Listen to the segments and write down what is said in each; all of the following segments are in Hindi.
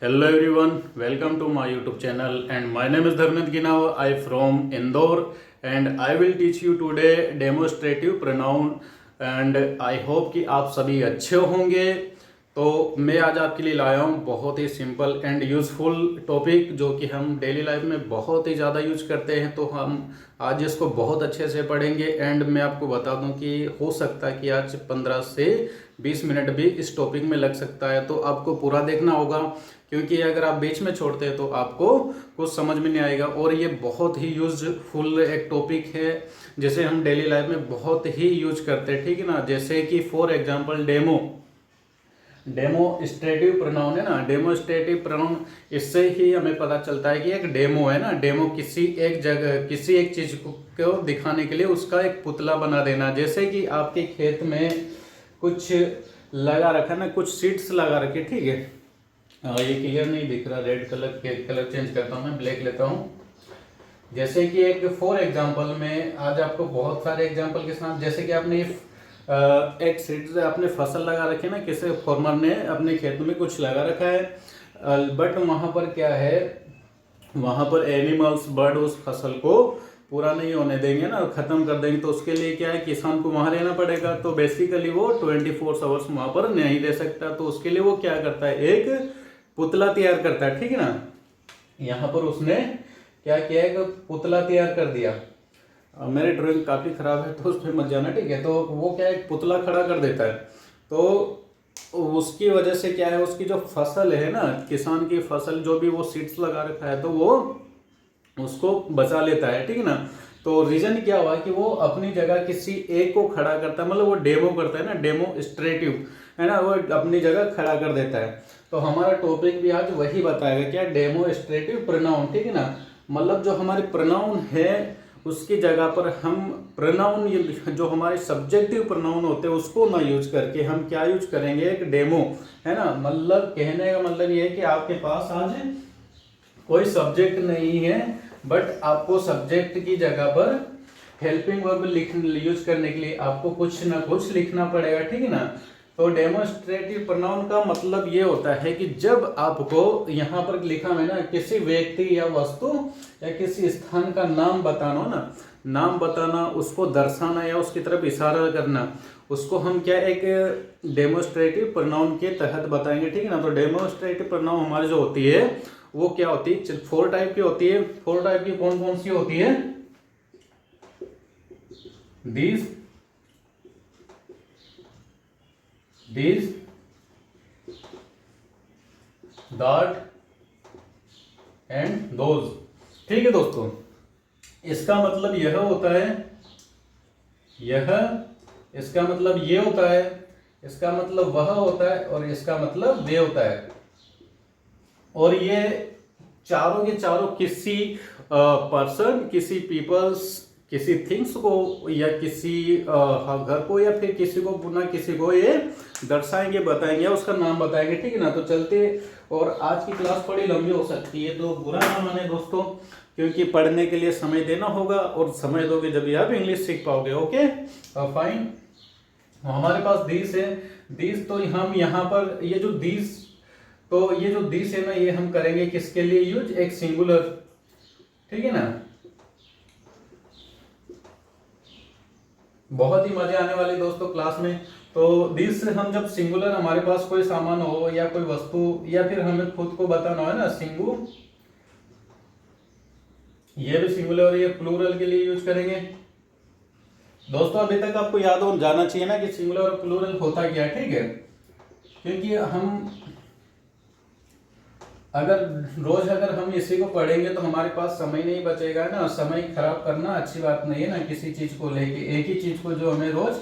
Hello everyone, welcome to my YouTube channel and my name is Dharmendra Ginawa. I from Indore and I will teach you today demonstrative pronoun and I hope कि आप सभी अच्छे होंगे। तो मैं आज आपके लिए लाया हूँ बहुत ही सिंपल एंड यूज़फुल टॉपिक जो कि हम डेली लाइफ में बहुत ही ज़्यादा यूज करते हैं। तो हम आज इसको बहुत अच्छे से पढ़ेंगे एंड मैं आपको बता दूं कि हो सकता है कि आज 15 से 20 मिनट भी इस टॉपिक में लग सकता है। तो आपको पूरा देखना होगा क्योंकि अगर आप बीच में छोड़ते हैं तो आपको कुछ समझ में नहीं आएगा। और ये बहुत ही यूजफुल एक टॉपिक है जिसे हम डेली लाइफ में बहुत ही यूज करते हैं, ठीक है ना। जैसे कि फॉर एग्जांपल डेमोस्ट्रेटिव प्रोनाउन है ना, डेमोस्ट्रेटिव प्रोनाउन, इससे ही हमें पता चलता है कि एक डेमो है ना। डेमो किसी एक जगह किसी एक चीज को दिखाने के लिए उसका एक पुतला बना देना। जैसे कि आपके खेत में कुछ लगा रखा ना, कुछ सीड्स लगा रखे, ठीक है। ये क्लियर नहीं दिख रहा, रेड कलर चेंज करता हूँ, मैं ब्लैक लेता हूँ। जैसे कि एक फॉर एग्जांपल में आज आपको बहुत सारे एग्जांपल के साथ, जैसे कि आपने एक सीड से आपने फसल लगा रखी है ना, किसी फार्मर ने अपने खेत में कुछ लगा रखा है, बट वहां पर क्या है, वहां पर एनिमल्स बर्ड उस फसल को पूरा नहीं होने देंगे ना, खत्म कर देंगे। तो उसके लिए क्या है, किसान को वहां रहना पड़ेगा। तो बेसिकली वो 24 आवर्स वहां पर नहीं रह सकता। तो उसके लिए वो क्या करता है, एक पुतला तैयार करता है, ठीक है ना। यहाँ पर उसने क्या किया, एक पुतला तैयार कर दिया। मेरी ड्राइंग काफ़ी ख़राब है तो उस पर मत जाना, ठीक है। तो वो क्या है, एक पुतला खड़ा कर देता है। तो उसकी वजह से क्या है, उसकी जो फसल है ना, किसान की फसल जो भी वो सीड्स लगा रखा है, तो वो उसको बचा लेता है, ठीक है ना। तो रीजन क्या हुआ कि वो अपनी जगह किसी एक को खड़ा करता है, मतलब वो डेमो करता है ना, डेमोस्ट्रेटिव है ना, वो अपनी जगह खड़ा कर देता है। तो हमारा टॉपिक भी आज वही बताएगा, क्या, डेमोस्ट्रेटिव प्रोनाउन, ठीक है ना। मतलब जो हमारे प्रोनाउन है उसकी जगह पर हम प्रोनाउन, जो हमारे सब्जेक्टिव प्रोनाउन होते हैं उसको ना यूज करके हम क्या यूज करेंगे, एक डेमो, है ना। मतलब कहने का मतलब ये है कि आपके पास आज कोई सब्जेक्ट नहीं है, बट आपको सब्जेक्ट की जगह पर हेल्पिंग वर्ब यूज करने के लिए आपको कुछ ना कुछ लिखना पड़ेगा, ठीक है ना। तो डेमोस्ट्रेटिव प्रोनाउन का मतलब ये होता है कि जब आपको यहाँ पर लिखा है ना, किसी व्यक्ति या वस्तु या किसी स्थान का नाम बताना हो ना, नाम बताना, उसको दर्शाना या उसकी तरफ इशारा करना, उसको हम क्या एक डेमोस्ट्रेटिव प्रोनाउन के तहत बताएंगे, ठीक है ना। तो डेमोस्ट्रेटिव प्रोनाउन हमारी जो होती है वो क्या होती है, 4 टाइप की होती है। 4 टाइप की कौन कौन सी होती है, दिस दैट एंड दोज, ठीक है दोस्तों। इसका मतलब यह होता है, यह, इसका मतलब ये होता है, इसका मतलब वह होता है और इसका मतलब वे होता है। और ये चारों के चारों किसी पर्सन, किसी पीपल्स, किसी थिंग्स को या किसी घर को या फिर किसी को पुनः किसी को ये दर्शाएंगे, बताएंगे, उसका नाम बताएंगे, ठीक है ना। तो चलते, और आज की क्लास थोड़ी लंबी हो सकती है तो बुरा ना माने दोस्तों, क्योंकि पढ़ने के लिए समय देना होगा और समय दोगे जब आप इंग्लिश सीख पाओगे। Okay fine. हमारे पास दिस है, दिस तो हम यहाँ पर ये जो दिस, तो ये जो दिस है ना, ये हम करेंगे किसके लिए यूज, एक सिंगुलर, ठीक है ना। बहुत ही मजे आने वाले दोस्तों क्लास में। तो दिस हम जब सिंगुलर, हमारे पास कोई सामान हो या कोई वस्तु या फिर हमें खुद को बताना है ना, सिंगु, ये भी सिंगुलर और ये प्लूरल के लिए यूज करेंगे। दोस्तों अभी तक आपको याद हो जाना चाहिए ना कि सिंगुलर और प्लूरल होता क्या है, ठीक है। क्योंकि हम अगर हम इसी को पढ़ेंगे तो हमारे पास समय नहीं बचेगा ना। समय खराब करना अच्छी बात नहीं है ना, किसी चीज को लेके, एक ही चीज को जो हमें रोज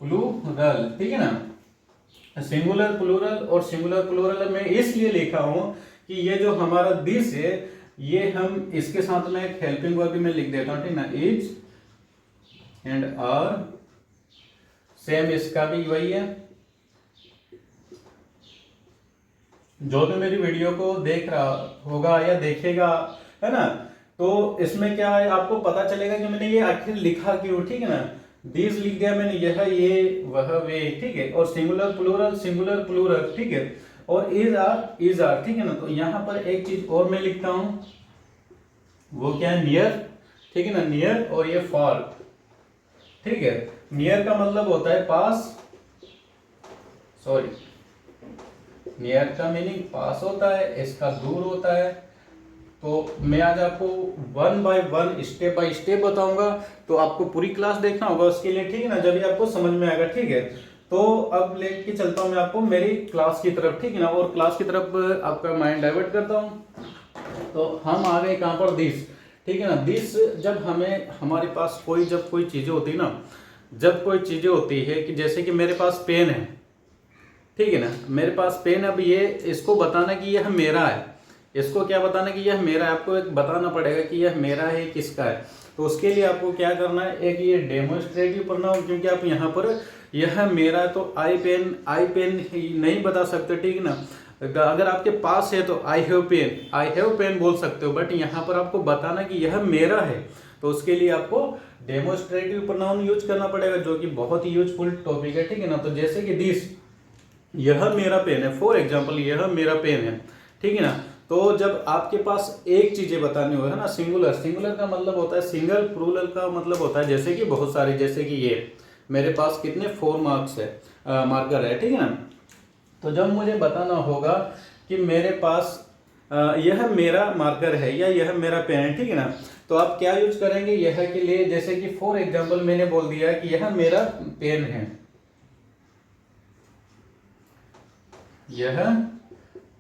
प्लूरल, ठीक है ना। सिंगुलर प्लूरल, और सिंगुलर प्लूरल में इसलिए लिखा हूं कि ये जो हमारा दिस है, ये हम इसके साथ में एक हेल्पिंग वर्ब भी मैं लिख देता हूं, ठीक ना, इज एंड आर, सेम इसका भी वही है। जो भी मेरी वीडियो को देख रहा होगा या देखेगा, है ना, तो इसमें क्या है, आपको पता चलेगा कि मैंने ये आखिर लिखा क्यों, ठीक है ना। दिस लिख दिया मैंने, यह, ये, वह, वे, ठीक है। और सिंगुलर प्लूरल, सिंगुलर प्लूरल, ठीक है। और इज आर, ठीक है ना। तो यहाँ पर एक चीज और मैं लिखता हूँ, वो क्या है, नियर, ठीक है ना, नियर, और ये फार, ठीक है। नियर का मतलब होता है पास, सॉरी, नियर का मीनिंग पास होता है, इसका दूर होता है। तो मैं आज आपको one by one step by step बताऊंगा, तो आपको पूरी क्लास देखना होगा उसके लिए, ठीक है ना, जब भी आपको समझ में आएगा, ठीक है। तो अब लेके चलता हूं मैं आपको मेरी क्लास की तरफ, ठीक है ना, और क्लास की तरफ आपका माइंड डाइवर्ट करता हूं। तो हम आ गए कहां पर, दिस, ठीक है ना। दिस, जब हमें हमारे पास कोई जब कोई चीजें होती है ना, जब कोई चीजें होती है कि जैसे कि मेरे पास पेन है, ठीक है ना, मेरे पास पेन, अब ये इसको बताना कि यह मेरा है, इसको क्या बताना कि यह मेरा है, आपको एक बताना पड़ेगा कि यह मेरा है, किसका है। तो उसके लिए आपको क्या करना है, एक ये डेमोन्स्ट्रेटिव प्रोनाउन, क्योंकि आप यहाँ पर यह मेरा, तो आई पेन नहीं बता सकते, ठीक है ना। अगर आपके पास है तो आई हैव पेन बोल सकते हो, बट यहाँ पर आपको बताना कि यह मेरा है, तो उसके लिए आपको डेमोन्स्ट्रेटिव प्रोनाउन यूज करना पड़ेगा, जो कि बहुत ही यूजफुल टॉपिक है, ठीक है ना। तो जैसे कि दिस, यह मेरा पेन है, फॉर एग्जाम्पल यह मेरा पेन है, ठीक है ना। तो जब आपके पास एक चीजें बतानी हो, है ना, सिंगुलर का मतलब होता है सिंगल, प्लूरल का मतलब होता है जैसे कि बहुत सारे, जैसे कि ये मेरे पास कितने 4 मार्क्स है, मार्कर है, ठीक है ना। तो जब मुझे बताना होगा कि मेरे पास यह मेरा मार्कर है या यह मेरा पेन है, ठीक है ना, तो आप क्या यूज करेंगे यह के लिए, जैसे कि फॉर एग्जाम्पल मैंने बोल दिया कि यह मेरा पेन है, यह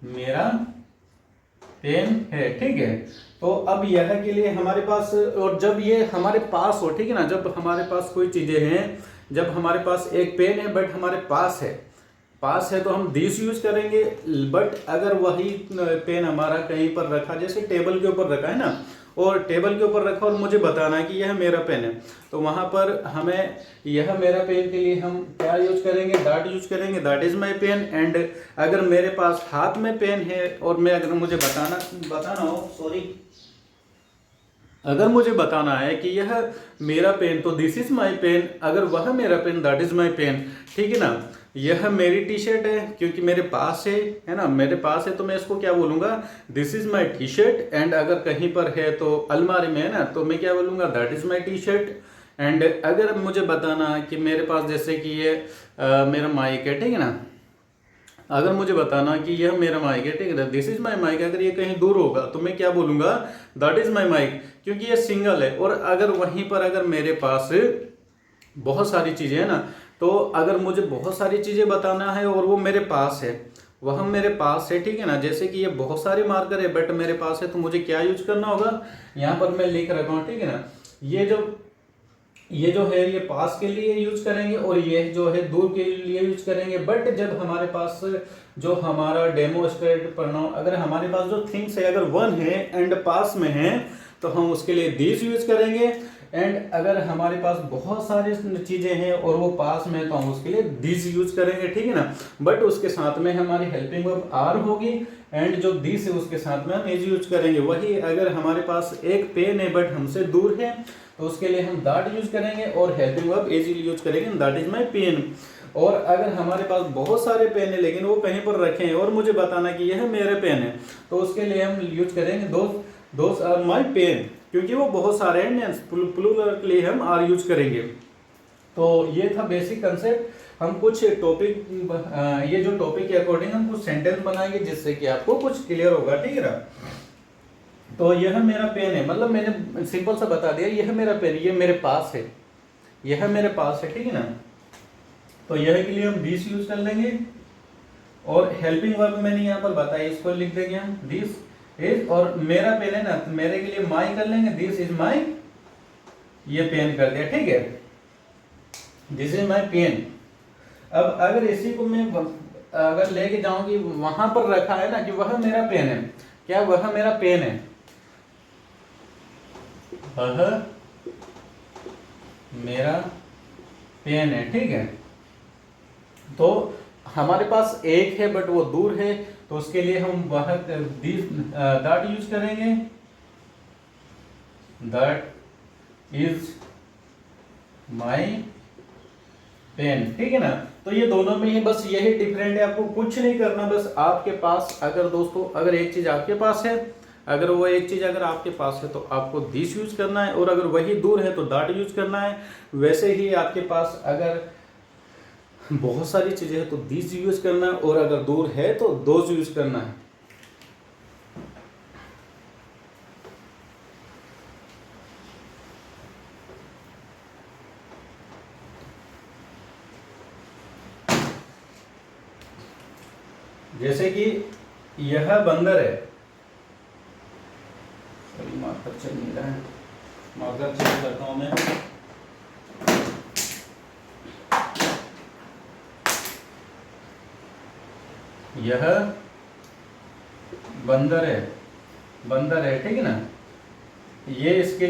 मेरा पेन है, ठीक है। तो अब यह के लिए हमारे पास, और जब ये हमारे पास हो, ठीक है ना, जब हमारे पास कोई चीजें हैं, जब हमारे पास एक पेन है बट हमारे पास है तो हम दिस यूज करेंगे। बट अगर वही पेन हमारा कहीं पर रखा, जैसे टेबल के ऊपर रखा है ना, और टेबल के ऊपर रखा और मुझे बताना है कि यह मेरा पेन है, तो वहां पर हमें यह मेरा पेन के लिए हम क्या यूज करेंगे, दैट यूज करेंगे, that is my pen. And अगर मेरे पास हाथ में पेन है और मैं अगर मुझे बताना हो, सॉरी, अगर मुझे बताना है कि यह मेरा पेन, तो दिस इज माई पेन। अगर वह मेरा pen, that is my pen, ठीक है ना। यह मेरी टी शर्ट है, क्योंकि मेरे पास है ना, मेरे पास है, तो मैं इसको क्या बोलूंगा, this is my T shirt. And अगर कहीं पर है तो अलमारी में है ना, तो मैं क्या बोलूंगा, that is my T shirt. And अगर मुझे बताना है कि मेरे पास, जैसे कि ये मेरा माइक है, ठीक है ना, अगर मुझे बताना कि यह मेरा माइक है, ठीक है, दिस इज माई माइक, अगर ये कहीं दूर होगा तो मैं क्या बोलूंगा, दैट इज माई माइक, क्योंकि ये सिंगल है। और अगर वहीं पर अगर मेरे पास बहुत सारी चीजें है ना, तो अगर मुझे बहुत सारी चीजें बताना है और वो मेरे पास है, वह मेरे पास है, ठीक है ना, जैसे कि ये बहुत सारे मार्कर है बट मेरे पास है, तो मुझे क्या यूज करना होगा, यहाँ पर मैं लिख रखा हूँ, ठीक है ना। ये जो है ये पास के लिए यूज करेंगे और ये जो है दूर के लिए यूज करेंगे। बट जब हमारे पास जो हमारा डेमोस्ट्रेट प्रोनाउन, अगर हमारे पास जो थिंग्स है अगर वन है एंड पास में है, तो हम उसके लिए दिस यूज करेंगे। एंड अगर हमारे पास बहुत सारी चीजें हैं और वो पास में है, तो हम उसके लिए दिस यूज करेंगे, ठीक है ना। बट उसके साथ में हमारी हेल्पिंग वर्ब आर होगी, एंड जो दिस है उसके साथ में हम इज यूज करेंगे। वही अगर हमारे पास एक पेन है बट हमसे दूर है, तो उसके लिए हम दैट यूज करेंगे और हेल्पिंग वर्ब इज यूज करेंगे, दैट इज माई पेन। और अगर हमारे पास बहुत सारे पेन है लेकिन वो कहीं पर रखे हैं और मुझे बताना कि यह मेरे पेन है, तो उसके लिए हम यूज करेंगे दोस आर माई पेन, क्योंकि वो बहुत सारे हैं, प्लूरल के लिए हम आर यूज करेंगे। तो ये था बेसिक कंसेप्ट। हम कुछ टॉपिक, ये जो टॉपिक के अकॉर्डिंग हम कुछ सेंटेंस बनाएंगे जिससे कि आपको कुछ क्लियर होगा, ठीक है ना। तो यह मेरा पेन है, मतलब मैंने सिंपल सा बता दिया, यह मेरा पेन, ये मेरे पास है, यह मेरे पास है, ठीक है ना। तो यह के लिए हम दिस यूज कर लेंगे, और हेल्पिंग वर्ब मैंने यहाँ पर बताया, इसको लिख देंगे हम दिस इज, और मेरा पेन है ना, तो मेरे के लिए माई कर लेंगे, दिस इज माई, ये पेन कर दिया, ठीक है, दिस इज माई पेन। अब अगर इसी को मैं अगर लेके जाऊं कि वहां पर रखा है ना कि वह मेरा पेन है, क्या वह मेरा पेन है, वह मेरा पेन है, ठीक है। तो हमारे पास एक है बट वो दूर है, तो उसके लिए हम वह दैट यूज करेंगे, दैट इज माई पेन, ठीक है ना। तो ये दोनों में ही बस यही डिफरेंट है, आपको कुछ नहीं करना, बस आपके पास अगर दोस्तों अगर एक चीज आपके पास है, अगर वो एक चीज अगर आपके पास है तो आपको दिस यूज करना है, और अगर वही दूर है तो दैट यूज करना है। वैसे ही आपके पास अगर बहुत सारी चीजें हैं तो दिस यूज करना है, और अगर दूर है तो दोज यूज करना है। जैसे कि यह बंदर है, सॉरी मार्कर चल नहीं रहा है, मार्कर चेंज करता हूं मैं। यह बंदर है, बंदर है, ठीक है ना। ये इसके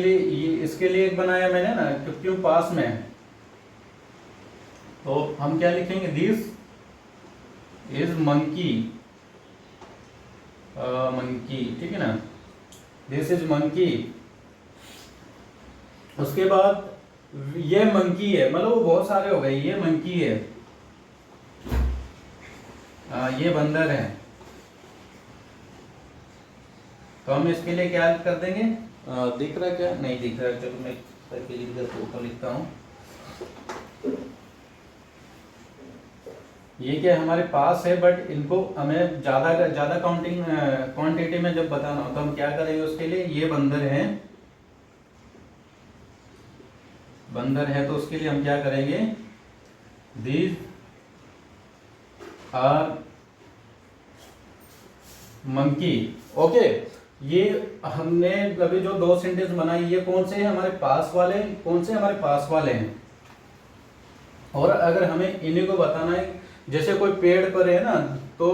लिए एक बनाया मैंने ना, क्यों पास में है, तो हम क्या लिखेंगे, दिस इज मंकी, मंकी, ठीक है ना, दिस इज मंकी। उसके बाद ये मंकी है, मतलब वो बहुत सारे हो गए, ये मंकी है, ये बंदर है। तो हम इसके लिए क्या कर देंगे, दिख रहा है क्या, नहीं दिख रहा है, चलो मैं फोटो लिखता हूँ। ये क्या हमारे पास है, बट इनको हमें ज्यादा काउंटिंग क्वांटिटी में जब बताना हो तो हम क्या करेंगे उसके लिए, ये बंदर है, बंदर है, तो उसके लिए हम क्या करेंगे, दीज आर मंकी। ओके, ये हमने अभी जो दो सेंटेंस बनाई, ये कौन से हैं, हमारे पास वाले, कौन से हमारे पास वाले हैं। और अगर हमें इन्हीं को बताना है, जैसे कोई पेड़ पर है ना, तो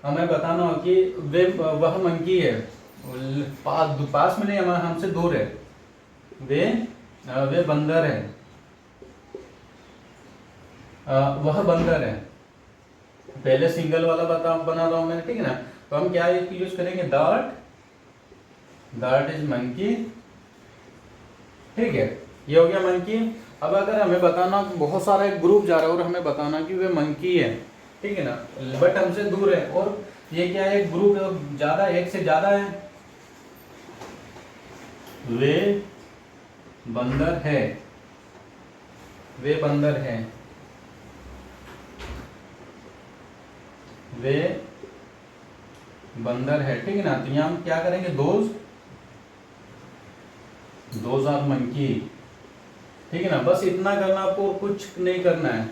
हमें बताना हो कि वह मंकी है, पास में नहीं, हमसे दूर है, वे बंदर है, वह बंदर है। पहले सिंगल वाला बना रहा हूं मैंने, ठीक है ना। तो हम क्या यूज करेंगे, दैट इज मंकी, ठीक है, ये हो गया मंकी। अब अगर हमें बताना, बहुत सारा एक ग्रुप जा रहा है और हमें बताना कि वे मंकी है, ठीक है ना, बट हमसे दूर है, और ये क्या है, ग्रुप ज्यादा, एक से ज्यादा है, वे बंदर है, वे बंदर है, वे बंदर है, ठीक है ना। तो यहां हम क्या करेंगे, दोज आर मंकी, ठीक है ना। बस इतना करना, आपको कुछ नहीं करना है।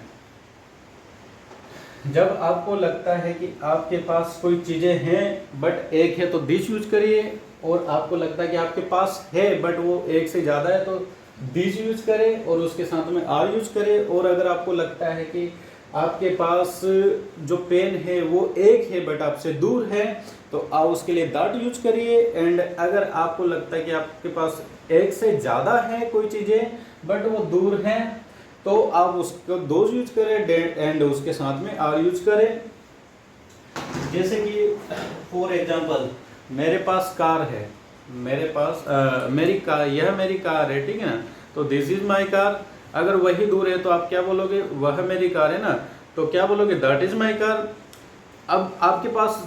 जब आपको लगता है कि आपके पास कोई चीजें हैं बट एक है तो दिस यूज करिए, और आपको लगता है कि आपके पास है बट वो एक से ज्यादा है तो दिस यूज करें, और उसके साथ में आर यूज करें। और अगर आपको लगता है कि आपके पास जो पेन है वो एक है बट आपसे दूर है, तो आप उसके लिए दैट यूज करिए। एंड अगर आपको लगता है कि आपके पास एक से ज़्यादा है कोई चीज़ें बट वो दूर हैं, तो आप उसको दोज यूज करें, एंड उसके साथ में आर यूज करें। जैसे कि फॉर एग्जांपल, मेरे पास कार है, मेरे पास मेरी कार, यह मेरी कार है, ठीक है ना। तो दिस इज माई कार। अगर वही दूर है तो आप क्या बोलोगे, वह मेरी कार है ना, तो क्या बोलोगे, दैट इज माई कार। अब आपके पास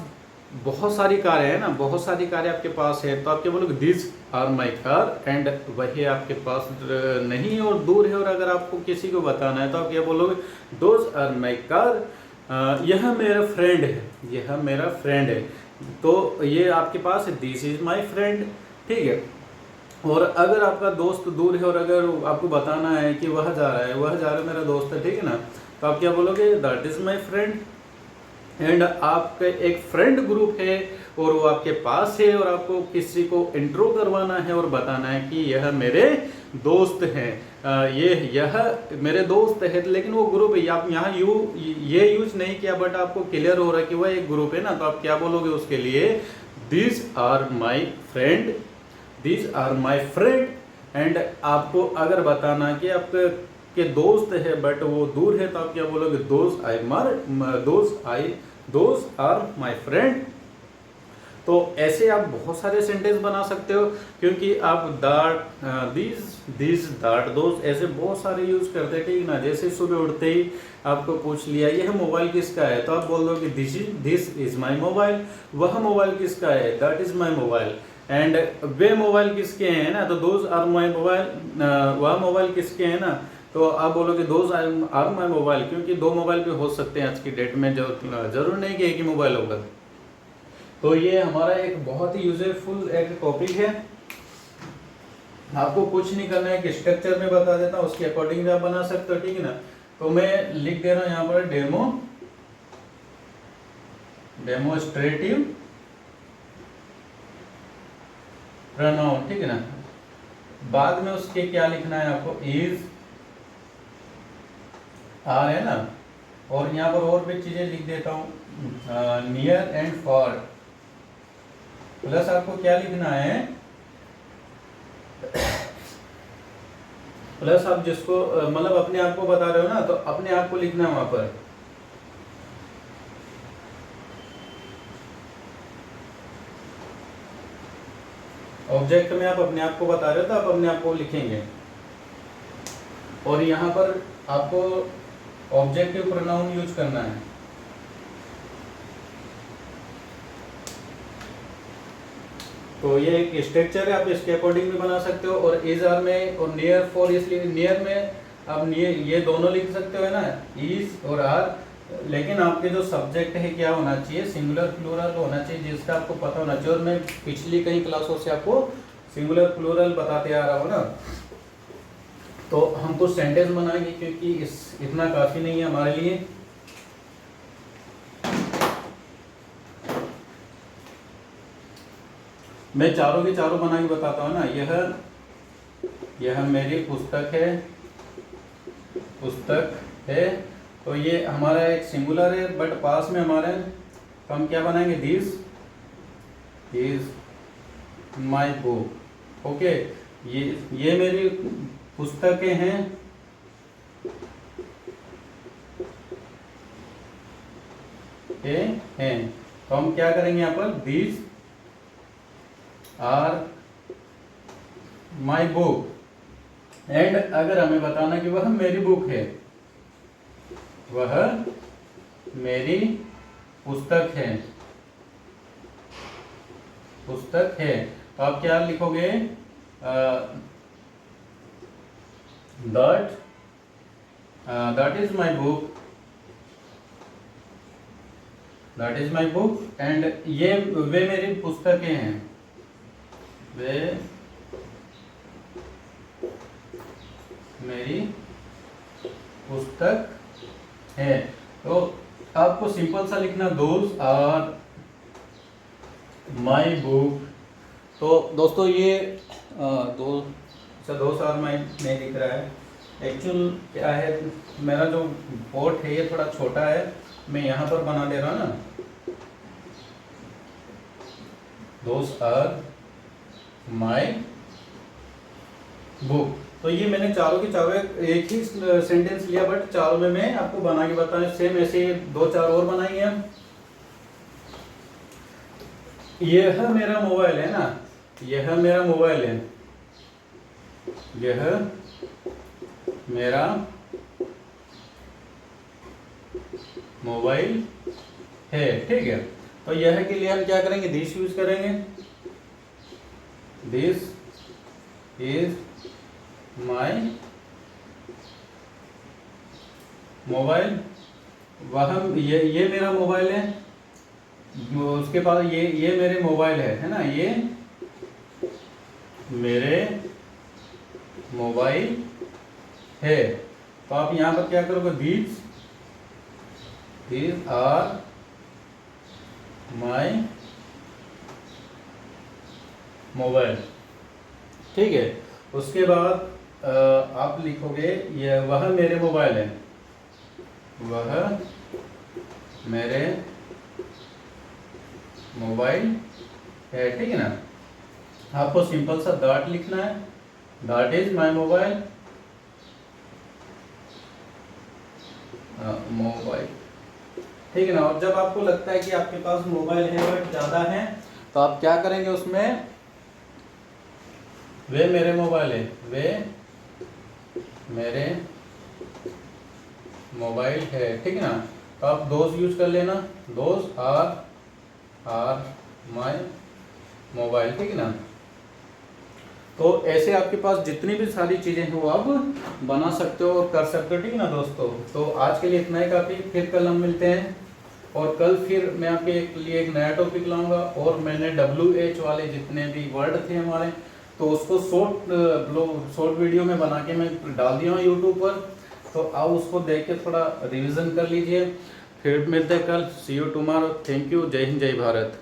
बहुत सारी कारें हैं ना, बहुत सारी कारें आपके पास है, तो आप क्या बोलोगे, this are my car. And वही आपके पास नहीं है और दूर है, और अगर आपको किसी को बताना है तो आप क्या बोलोगे, दोज आर माई कार। यह मेरा फ्रेंड है, यह मेरा फ्रेंड है, तो ये आपके पास है, दिस इज माई फ्रेंड, ठीक है। और अगर आपका दोस्त दूर है और अगर आपको बताना है कि वह जा रहा है, वह जा रहा है, मेरा दोस्त है, ठीक है ना, तो आप क्या बोलोगे, that is my friend. And आपका एक फ्रेंड ग्रुप है और वो आपके पास है, और आपको किसी को इंट्रो करवाना है और बताना है कि यह मेरे दोस्त हैं, यह मेरे दोस्त है, लेकिन वो ग्रुप है, आप यहाँ ये यूज नहीं किया, बट आपको क्लियर हो रहा है कि वह एक ग्रुप है ना, तो आप क्या बोलोगे उसके लिए, this are my friend, this are my friend. And आपको अगर बताना कि आपके के दोस्त है बट वो दूर है, तो आप क्या बोलोगे, दोज आर माई फ्रेंड। तो ऐसे आप बहुत सारे सेंटेंस बना सकते हो, क्योंकि आप दैट, दिस, दैट, दोस ऐसे बहुत सारे यूज करते हैं, ठीक ना। जैसे सुबह उठते ही आपको पूछ लिया यह मोबाइल किसका है, तो आप बोल दो कि दिस इज माई मोबाइल। वह मोबाइल किसका है, that is my mobile. And way mobile किसके हैं ना, तो दोज आर माई मोबाइल। वह मोबाइल किसके हैं ना, तो आप बोलोगे दोज आर माई मोबाइल, क्योंकि दो मोबाइल भी हो सकते हैं आज की डेट में, जो जरूर नहीं कि एक ही मोबाइल होगा। तो ये हमारा एक बहुत ही यूजफुल एक टॉपिक है। आपको कुछ नहीं करना है, एक स्ट्रक्चर में बता देता हूँ, उसके अकॉर्डिंग भी आप बना सकते हो, ठीक है ना। तो मैं लिख दे रहा हूँ यहाँ पर डेमोस्ट्रेटिव प्रोनाउन, ठीक है ना। बाद में उसके क्या लिखना है आपको, इज, आर है ना, और यहाँ पर और भी चीजें लिख देता हूँ, नियर एंड फार। प्लस आपको क्या लिखना है, प्लस आप जिसको मतलब अपने आप को बता रहे हो ना, तो अपने आप को लिखना है वहां पर। ऑब्जेक्ट में आप अपने आप को बता रहे हो, तो आप अपने आप को लिखेंगे। और यहाँ पर आपको ऑब्जेक्टिव प्रोनाउन यूज करना है। तो ये एक स्ट्रक्चर है, आप इसके अकॉर्डिंग भी बना सकते हो। और इज, आर में और नियर फॉर, इसलिए नियर में आप ये दोनों लिख सकते हो ना, इज और आर। लेकिन आपके जो सब्जेक्ट है क्या होना चाहिए, सिंगुलर प्लूरल होना चाहिए, जिसका आपको पता होना चाहिए। और मैं पिछली कई क्लासों से आपको सिंगुलर प्लूरल बताते आ रहा हूँ ना। तो हम कुछ सेंटेंस बनाएंगे, क्योंकि इतना काफी नहीं है हमारे लिए। मैं चारों के चारों बना के बताता हूँ ना। यह मेरी पुस्तक है। तो ये हमारा एक सिंगुलर है, बट पास में हमारे, तो हम क्या बनाएंगे, this is my book. Okay, ये मेरी पुस्तकें हैं। तो हम क्या करेंगे यहाँ पर, this are my book. And अगर हमें बताना कि वह मेरी बुक है, वह मेरी पुस्तक है, तो आप क्या लिखोगे, that is my book, and वे मेरी पुस्तकें हैं, वे मेरी पुस्तक है। तो आपको सिंपल सा लिखना, दोज आर माई बुक। तो दोस्तों ये दोज आर माई नहीं लिख रहा है, एक्चुअल क्या है, मेरा जो बोर्ड है ये थोड़ा छोटा है, मैं यहाँ पर बना दे रहा हूँ ना, दोज आर माई बुक। तो ये मैंने चारों के चारों एक ही सेंटेंस लिया, बट चारों में मैं आपको बना के बताया। सेम ऐसे दो चार और बनाएंगे हम। यह मेरा मोबाइल है ना, यह मेरा मोबाइल है, यह मेरा मोबाइल है, ठीक है। तो यह के लिए हम क्या करेंगे, दिस यूज करेंगे, दिस इज माई मोबाइल। वह ये मेरा मोबाइल है, उसके बाद ये मेरे मोबाइल है ना, ये मेरे मोबाइल है। तो आप यहाँ पर क्या करोगे, these आर माई मोबाइल, ठीक है। उसके बाद आप लिखोगे, ये वह मेरे मोबाइल है, वह मेरे मोबाइल है, ठीक है ना। आपको सिंपल सा दैट लिखना है, that is my mobile, mobile, ठीक है ना। और जब आपको लगता है कि आपके पास मोबाइल है बट ज़्यादा है, तो आप क्या करेंगे उसमें, वे मेरे मोबाइल है, वे मेरे मोबाइल है, ठीक है ना। तो आप दोज यूज कर लेना, दोज आर माई मोबाइल, ठीक है ना। तो ऐसे आपके पास जितनी भी सारी चीजें हैं वो आप बना सकते हो और कर सकते हो, ठीक है ना दोस्तों। तो आज के लिए इतना ही काफी, फिर कल हम मिलते हैं, और कल फिर मैं आपके लिए एक नया टॉपिक लाऊंगा। और मैंने WH वाले जितने भी वर्ड थे हमारे, तो उसको शॉर्ट वीडियो में बना के मैं डाल दिया हूँ यूट्यूब पर, तो आप उसको देख के थोड़ा रिविजन कर लीजिए। फिर मिलते हैं कल, सी यू टुमारो, थैंक यू, जय हिंद जय भारत।